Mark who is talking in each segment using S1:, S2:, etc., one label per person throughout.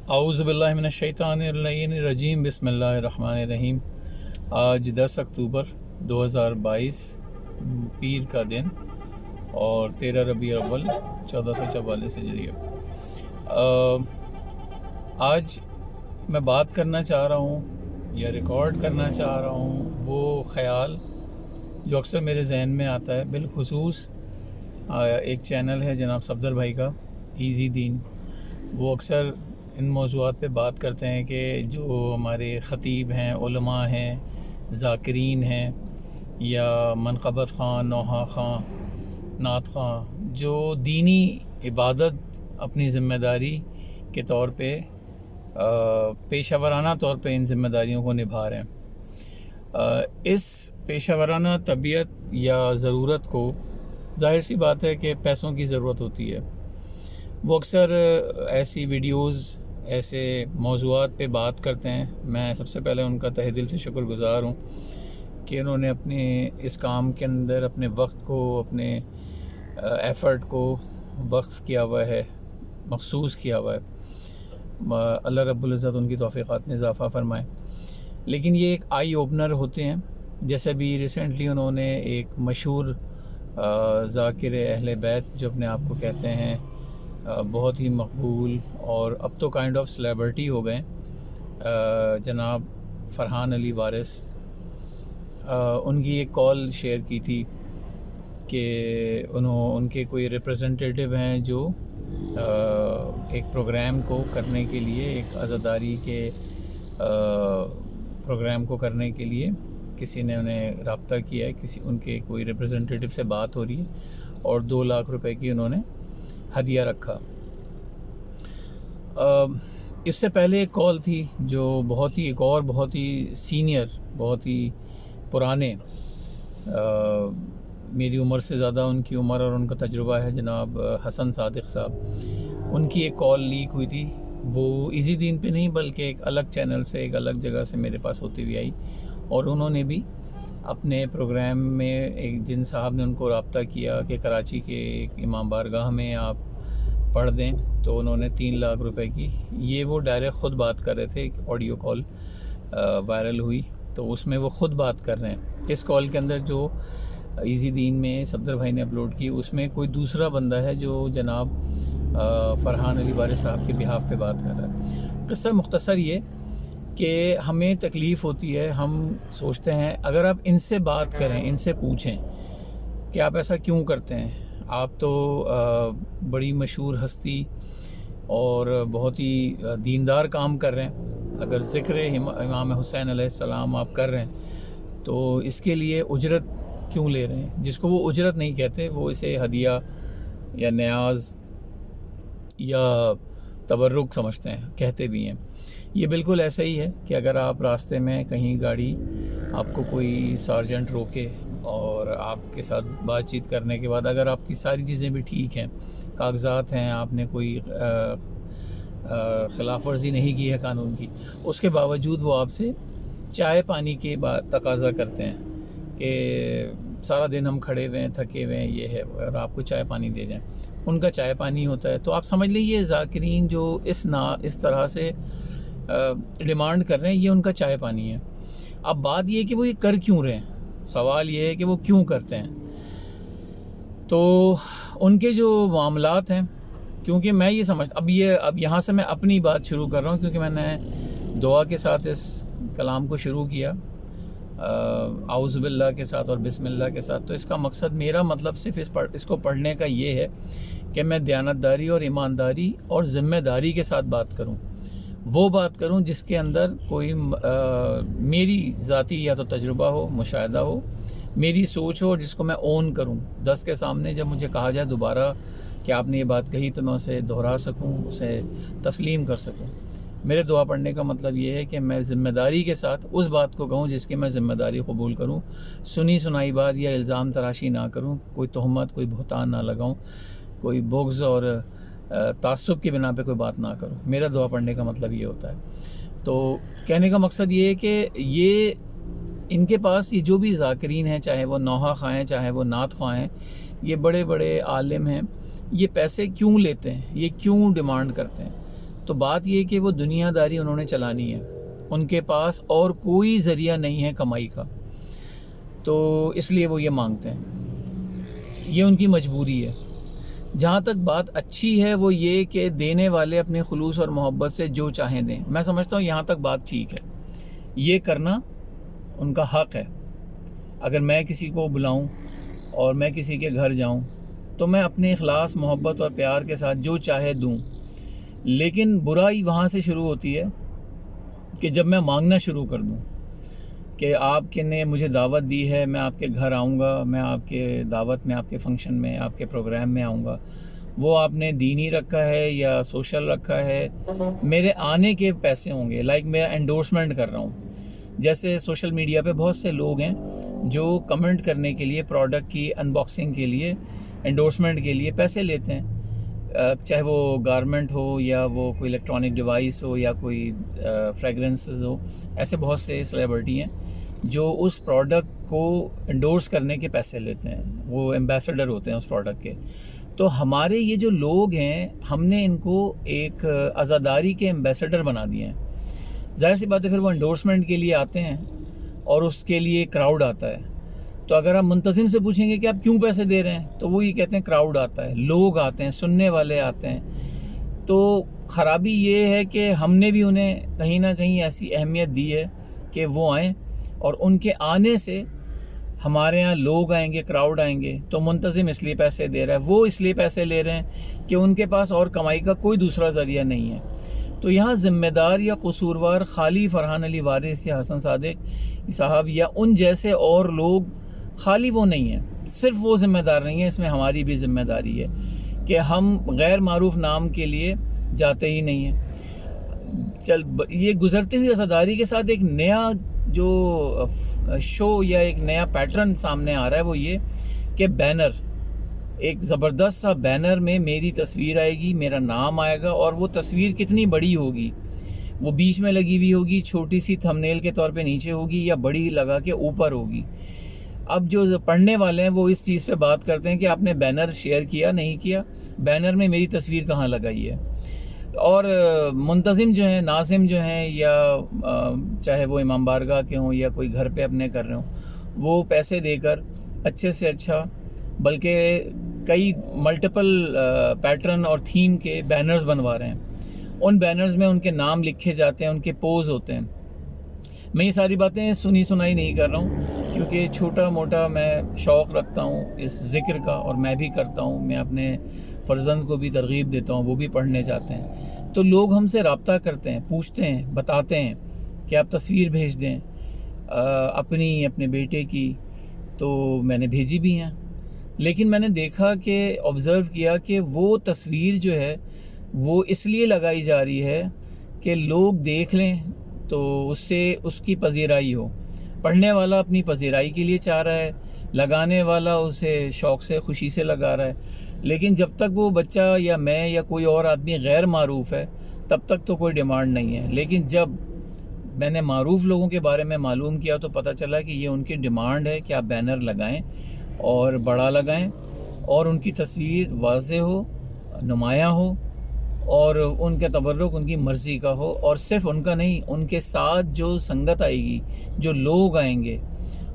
S1: اعوذ باللہ من الشیطان الرجیم بسم اللہ الرحمن الرحیم۔ آج 10 اکتوبر 2022 پیر کا دن اور 13 ربیع الاول 1444 ہجری۔ آج میں بات کرنا چاہ رہا ہوں یا ریکارڈ کرنا چاہ رہا ہوں وہ خیال جو اکثر میرے ذہن میں آتا ہے، بالخصوص ایک چینل ہے جناب صفدر بھائی کا، ایزی دین۔ وہ اکثر ان موضوعات پہ بات کرتے ہیں کہ جو ہمارے خطیب ہیں، علماء ہیں، ذاکرین ہیں، یا منقبت خواں، نوحہ خواں، نعت خواں، جو دینی عبادت اپنی ذمہ داری کے طور پہ پیشہ ورانہ طور پہ ان ذمہ داریوں کو نبھا رہے ہیں۔ اس پیشہ ورانہ طبیعت یا ضرورت کو ظاہر سی بات ہے کہ پیسوں کی ضرورت ہوتی ہے۔ وہ اکثر ایسی ویڈیوز، ایسے موضوعات پہ بات کرتے ہیں۔ میں سب سے پہلے ان کا تہہ دل سے شکر گزار ہوں کہ انہوں نے اپنے اس کام کے اندر اپنے وقت کو، اپنے ایفرٹ کو وقف کیا ہوا ہے، مخصوص کیا ہوا ہے۔ اللہ رب العزت ان کی توفیقات میں اضافہ فرمائے۔ لیکن یہ ایک آئی اوپنر ہوتے ہیں، جیسے بھی ریسنٹلی انہوں نے ایک مشہور ذاکر اہل بیت جو اپنے آپ کو کہتے ہیں، بہت ہی مقبول اور اب تو کائنڈ آف سیلیبریٹی ہو گئے، جناب فرحان علی وارث، ان کی ایک کال شیئر کی تھی کہ ان کے کوئی ریپریزنٹیٹیو ہیں جو ایک پروگرام کو کرنے کے لیے، ایک عزاداری کے پروگرام کو کرنے کے لیے کسی نے انہیں رابطہ کیا ہے، ان کے کوئی ریپریزنٹیٹیو سے بات ہو رہی ہے اور 2 لاکھ روپے کی انہوں نے ہدیہ رکھا۔ اس سے پہلے ایک کال تھی جو بہت ہی سینئر، بہت ہی پرانے، میری عمر سے زیادہ ان کی عمر اور ان کا تجربہ ہے، جناب حسن صادق صاحب۔ ان کی ایک کال لیک ہوئی تھی، وہ ایزی دین پہ نہیں بلکہ ایک الگ چینل سے، ایک الگ جگہ سے میرے پاس ہوتی ہوئی آئی، اور انہوں نے بھی اپنے پروگرام میں ایک جن صاحب نے ان کو رابطہ کیا کہ کراچی کے ایک امام بارگاہ میں آپ پڑھ دیں، تو انہوں نے 3 لاکھ روپے کی، یہ وہ ڈائریکٹ خود بات کر رہے تھے، ایک آڈیو کال وائرل ہوئی تو اس میں وہ خود بات کر رہے ہیں۔ اس کال کے اندر جو ایزی دین میں صفدر بھائی نے اپلوڈ کی، اس میں کوئی دوسرا بندہ ہے جو جناب فرحان علی وارث صاحب کے بہاف پہ بات کر رہا ہے۔ قصہ مختصر یہ کہ ہمیں تکلیف ہوتی ہے، ہم سوچتے ہیں اگر آپ ان سے بات کریں، ان سے پوچھیں کہ آپ ایسا کیوں کرتے ہیں، آپ تو بڑی مشہور ہستی اور بہت ہی دیندار کام کر رہے ہیں، اگر ذکر امام حسین علیہ السلام آپ کر رہے ہیں تو اس کے لیے اجرت کیوں لے رہے ہیں؟ جس کو وہ اجرت نہیں کہتے، وہ اسے ہدیہ یا نیاز یا تبرک سمجھتے ہیں، کہتے بھی ہیں۔ یہ بالکل ایسا ہی ہے کہ اگر آپ راستے میں کہیں گاڑی، آپ کو کوئی سارجنٹ روکے اور آپ کے ساتھ بات چیت کرنے کے بعد اگر آپ کی ساری چیزیں بھی ٹھیک ہیں، کاغذات ہیں، آپ نے کوئی خلاف ورزی نہیں کی ہے قانون کی، اس کے باوجود وہ آپ سے چائے پانی کے بعد تقاضا کرتے ہیں کہ سارا دن ہم کھڑے ہوئے ہیں، تھکے ہوئے ہیں، یہ ہے، اور آپ کو چائے پانی دے جائیں، ان کا چائے پانی ہوتا ہے۔ تو آپ سمجھ لیجیے ذاکرین جو اس طرح سے ڈیمانڈ کر رہے ہیں، یہ ان کا چائے پانی ہے۔ اب بات یہ ہے کہ وہ یہ کر کیوں رہے ہیں، سوال یہ ہے کہ وہ کیوں کرتے ہیں۔ تو ان کے جو معاملات ہیں، کیونکہ میں یہ اب یہاں سے میں اپنی بات شروع کر رہا ہوں، کیونکہ میں نے دعا کے ساتھ اس کلام کو شروع کیا، اعوذ باللہ کے ساتھ اور بسم اللہ کے ساتھ۔ تو اس کا مقصد، میرا مطلب صرف اس کو پڑھنے کا یہ ہے کہ میں دیانتداری اور ایمانداری اور ذمہ داری کے ساتھ بات کروں، وہ بات کروں جس کے اندر کوئی میری ذاتی یا تو تجربہ ہو، مشاہدہ ہو، میری سوچ ہو، جس کو میں اون کروں 10 کے سامنے، جب مجھے کہا جائے دوبارہ کہ آپ نے یہ بات کہی تو میں اسے دہرا سکوں، اسے تسلیم کر سکوں۔ میرے دعا پڑھنے کا مطلب یہ ہے کہ میں ذمہ داری کے ساتھ اس بات کو کہوں جس کی میں ذمہ داری قبول کروں، سنی سنائی بات یا الزام تراشی نہ کروں، کوئی تہمت، کوئی بہتان نہ لگاؤں، کوئی بغض اور تعصب کی بنا پہ کوئی بات نہ کروں۔ میرا دعا پڑھنے کا مطلب یہ ہوتا ہے۔ تو کہنے کا مقصد یہ ہے کہ یہ ان کے پاس یہ جو بھی ذاکرین ہیں، چاہے وہ نوحہ خواں ہیں، چاہے وہ نعت خواں ہیں، یہ بڑے بڑے عالم ہیں، یہ پیسے کیوں لیتے ہیں، یہ کیوں ڈیمانڈ کرتے ہیں؟ تو بات یہ کہ وہ دنیا داری انہوں نے چلانی ہے، ان کے پاس اور کوئی ذریعہ نہیں ہے کمائی کا، تو اس لیے وہ یہ مانگتے ہیں، یہ ان کی مجبوری ہے۔ جہاں تک بات اچھی ہے وہ یہ کہ دینے والے اپنے خلوص اور محبت سے جو چاہیں دیں، میں سمجھتا ہوں یہاں تک بات ٹھیک ہے، یہ کرنا ان کا حق ہے۔ اگر میں کسی کو بلاؤں اور میں کسی کے گھر جاؤں تو میں اپنے اخلاص، محبت اور پیار کے ساتھ جو چاہے دوں، لیکن برائی وہاں سے شروع ہوتی ہے کہ جب میں مانگنا شروع کر دوں کہ آپ نے مجھے دعوت دی ہے، میں آپ کے گھر آؤں گا، میں آپ کے دعوت میں، آپ کے فنکشن میں، آپ کے پروگرام میں آؤں گا، وہ آپ نے دینی رکھا ہے یا سوشل رکھا ہے، میرے آنے کے پیسے ہوں گے، لائک میں انڈورسمنٹ کر رہا ہوں۔ جیسے سوشل میڈیا پہ بہت سے لوگ ہیں جو کمنٹ کرنے کے لیے، پروڈکٹ کی انباکسنگ کے لیے، انڈورسمنٹ کے لیے پیسے لیتے ہیں، چاہے وہ گارمنٹ ہو یا وہ کوئی الیکٹرانک ڈیوائس ہو یا کوئی فریگرنسز ہو۔ ایسے بہت سے سیلیبریٹی ہیں جو اس پروڈکٹ کو انڈورس کرنے کے پیسے لیتے ہیں، وہ ایمبیسڈر ہوتے ہیں اس پروڈکٹ کے۔ تو ہمارے یہ جو لوگ ہیں، ہم نے ان کو ایک عزاداری کے ایمبیسڈر بنا دیے ہیں۔ ظاہر سی بات ہے پھر وہ انڈورسمنٹ کے لیے آتے ہیں اور اس کے لیے کراؤڈ آتا ہے۔ تو اگر آپ منتظم سے پوچھیں گے کہ آپ کیوں پیسے دے رہے ہیں، تو وہ یہ کہتے ہیں کراؤڈ آتا ہے، لوگ آتے ہیں، سننے والے آتے ہیں۔ تو خرابی یہ ہے کہ ہم نے بھی انہیں کہیں نہ کہیں ایسی اہمیت دی ہے کہ وہ آئیں، اور ان کے آنے سے ہمارے ہاں لوگ آئیں گے، کراؤڈ آئیں گے، تو منتظم اس لیے پیسے دے رہا ہے، وہ اس لیے پیسے لے رہے ہیں کہ ان کے پاس اور کمائی کا کوئی دوسرا ذریعہ نہیں ہے۔ تو یہاں ذمہ دار یا قصوروار خالی فرحان علی وارث یا حسن صادق صاحب یا ان جیسے اور لوگ خالی وہ نہیں ہیں، صرف وہ ذمہ دار نہیں ہیں، اس میں ہماری بھی ذمہ داری ہے کہ ہم غیر معروف نام کے لیے جاتے ہی نہیں ہیں۔ یہ گزرتے ہوئی عزاداری کے ساتھ ایک نیا جو شو یا ایک نیا پیٹرن سامنے آ رہا ہے، وہ یہ کہ بینر، ایک زبردست سا بینر میں میری تصویر آئے گی، میرا نام آئے گا، اور وہ تصویر کتنی بڑی ہوگی، وہ بیچ میں لگی ہوئی ہوگی، چھوٹی سی تھمبنیل کے طور پہ نیچے ہوگی، یا بڑی لگا کے اوپر ہوگی۔ اب جو پڑھنے والے ہیں وہ اس چیز پہ بات کرتے ہیں کہ آپ نے بینر شیئر کیا نہیں کیا، بینر میں میری تصویر کہاں لگائی ہے۔ اور منتظم جو ہیں، ناظم جو ہیں، یا چاہے وہ امام بارگاہ کے ہوں یا کوئی گھر پہ اپنے کر رہے ہوں، وہ پیسے دے کر اچھے سے اچھا، بلکہ کئی ملٹیپل پیٹرن اور تھیم کے بینرز بنوا رہے ہیں۔ ان بینرز میں ان کے نام لکھے جاتے ہیں، ان کے پوز ہوتے ہیں۔ میں یہ ساری باتیں سنی سنائی نہیں کر رہا ہوں، کیونکہ چھوٹا موٹا میں شوق رکھتا ہوں اس ذکر کا، اور میں بھی کرتا ہوں، میں اپنے فرزند کو بھی ترغیب دیتا ہوں، وہ بھی پڑھنے جاتے ہیں۔ تو لوگ ہم سے رابطہ کرتے ہیں، پوچھتے ہیں، بتاتے ہیں کہ آپ تصویر بھیج دیں اپنے بیٹے کی، تو میں نے بھیجی بھی ہیں، لیکن میں نے دیکھا کہ آبزرو کیا کہ وہ تصویر جو ہے وہ اس لیے لگائی جا رہی ہے کہ لوگ دیکھ لیں تو اس سے اس کی پذیرائی ہو۔ پڑھنے والا اپنی پذیرائی کے لیے چاہ رہا ہے، لگانے والا اسے شوق سے، خوشی سے لگا رہا ہے، لیکن جب تک وہ بچہ یا میں یا کوئی اور آدمی غیر معروف ہے تب تک تو کوئی ڈیمانڈ نہیں ہے۔ لیکن جب میں نے معروف لوگوں کے بارے میں معلوم کیا تو پتہ چلا کہ یہ ان کی ڈیمانڈ ہے کہ آپ بینر لگائیں اور بڑا لگائیں، اور ان کی تصویر واضح ہو، نمایاں ہو، اور ان کے تبرک ان کی مرضی کا ہو، اور صرف ان کا نہیں، ان کے ساتھ جو سنگت آئے گی، جو لوگ آئیں گے،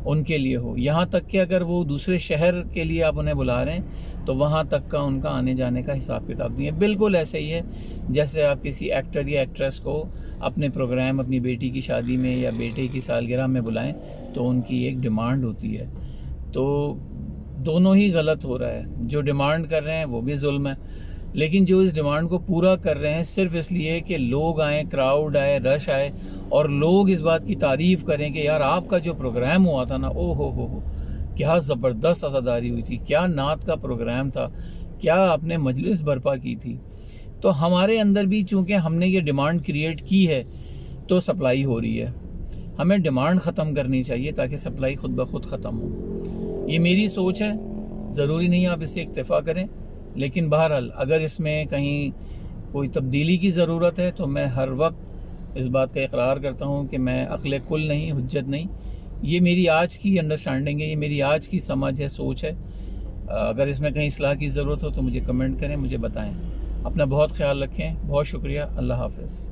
S1: ان کے لیے ہو۔ یہاں تک کہ اگر وہ دوسرے شہر کے لیے آپ انہیں بلا رہے ہیں تو وہاں تک کا ان کا آنے جانے کا حساب کتاب دیں۔ بالکل ایسے ہی ہے جیسے آپ کسی ایکٹر یا ایکٹریس کو اپنے پروگرام، اپنی بیٹی کی شادی میں یا بیٹے کی سالگرہ میں بلائیں تو ان کی ایک ڈیمانڈ ہوتی ہے۔ تو دونوں ہی غلط ہو رہا ہے، جو ڈیمانڈ کر رہے ہیں وہ بھی ظلم ہے، لیکن جو اس ڈیمانڈ کو پورا کر رہے ہیں صرف اس لیے کہ لوگ آئیں، کراؤڈ آئے، رش آئے، اور لوگ اس بات کی تعریف کریں کہ یار آپ کا جو پروگرام ہوا تھا نا، او ہو کیا زبردست عزاداری ہوئی تھی، کیا نعت کا پروگرام تھا، کیا آپ نے مجلس برپا کی تھی۔ تو ہمارے اندر بھی چونکہ ہم نے یہ ڈیمانڈ کریٹ کی ہے تو سپلائی ہو رہی ہے۔ ہمیں ڈیمانڈ ختم کرنی چاہیے تاکہ سپلائی خود بخود ختم ہو۔ یہ میری سوچ ہے، ضروری نہیں آپ اس سے اکتفا کریں، لیکن بہرحال اگر اس میں کہیں کوئی تبدیلی کی ضرورت ہے تو میں ہر وقت اس بات کا اقرار کرتا ہوں کہ میں عقل کل نہیں، حجت نہیں، یہ میری آج کی انڈرسٹینڈنگ ہے، یہ میری آج کی سمجھ ہے، سوچ ہے۔ اگر اس میں کہیں اصلاح کی ضرورت ہو تو مجھے کمنٹ کریں، مجھے بتائیں۔ اپنا بہت خیال رکھیں. بہت شکریہ. اللہ حافظ.